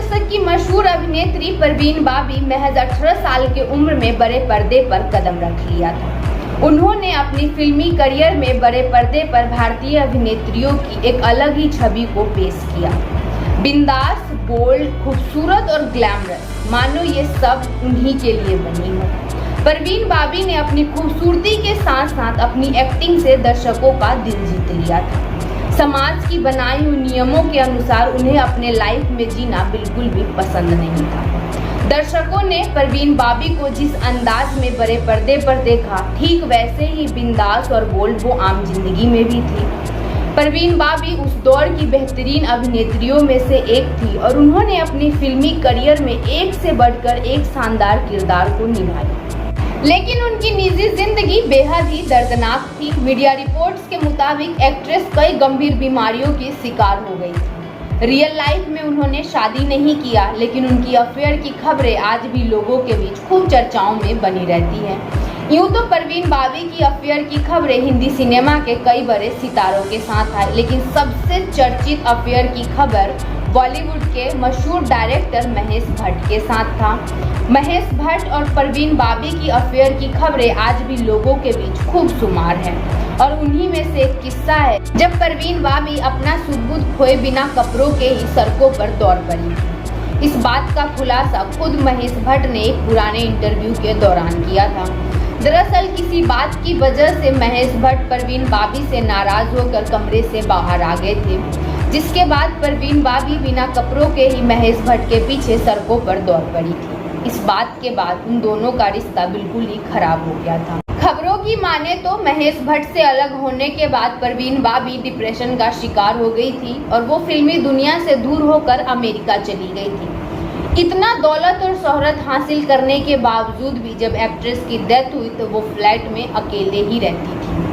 दशक की मशहूर अभिनेत्री परवीन बाबी महज 18 साल की उम्र में बड़े पर्दे पर कदम रख लिया था। उन्होंने अपनी फिल्मी करियर में बड़े पर्दे पर भारतीय अभिनेत्रियों की एक अलग ही छवि को पेश किया। बिंदास, बोल्ड, खूबसूरत और ग्लैमरस, मानो ये सब उन्हीं के लिए बनी हो। परवीन बाबी ने अपनी खूबसूरती के साथ साथ अपनी एक्टिंग से दर्शकों का दिल जीत लिया था। समाज की बनाई हुई नियमों के अनुसार उन्हें अपने लाइफ में जीना बिल्कुल भी पसंद नहीं था। दर्शकों ने परवीन बाबी को जिस अंदाज में बड़े पर्दे पर देखा, ठीक वैसे ही बिंदास और बोल्ड वो आम जिंदगी में भी थी। परवीन बाबी उस दौर की बेहतरीन अभिनेत्रियों में से एक थी और उन्होंने अपनी फिल्मी करियर में एक से बढ़कर एक शानदार किरदार को निभाया। लेकिन उनकी निजी जिंदगी बेहद ही दर्दनाक थी। मीडिया रिपोर्ट्स के मुताबिक एक्ट्रेस कई गंभीर बीमारियों की शिकार हो गई थी। रियल लाइफ में उन्होंने शादी नहीं किया, लेकिन उनकी अफेयर की खबरें आज भी लोगों के बीच खूब चर्चाओं में बनी रहती हैं। यूं तो परवीन बाबी की अफेयर की खबरें हिंदी सिनेमा के कई बड़े सितारों के साथ आई, लेकिन सबसे चर्चित अफेयर की खबर बॉलीवुड के मशहूर डायरेक्टर महेश भट्ट के साथ था। महेश भट्ट और परवीन बाबी की अफेयर की खबरें आज भी लोगों के बीच खूब शुमार है और उन्हीं में से एक किस्सा है जब परवीन बाबी अपना सुध-बुध खोए बिना कपड़ों के ही सड़कों पर दौड़ पड़ी। इस बात का खुलासा खुद महेश भट्ट ने एक पुराने इंटरव्यू के दौरान किया था। दरअसल किसी बात की वजह से महेश भट्ट परवीन बाबी से नाराज होकर कमरे से बाहर आ गए थे, जिसके बाद परवीन बाबी बिना कपड़ों के ही महेश भट्ट के पीछे सड़कों पर दौड़ पड़ी थी। इस बात के बाद उन दोनों का रिश्ता बिल्कुल ही खराब हो गया था। खबरों की माने तो महेश भट्ट से अलग होने के बाद परवीन बाबी डिप्रेशन का शिकार हो गई थी और वो फिल्मी दुनिया से दूर होकर अमेरिका चली गई थी। इतना दौलत और शोहरत हासिल करने के बावजूद भी जब एक्ट्रेस की डेथ हुई तो वो फ्लैट में अकेले ही रहती थी।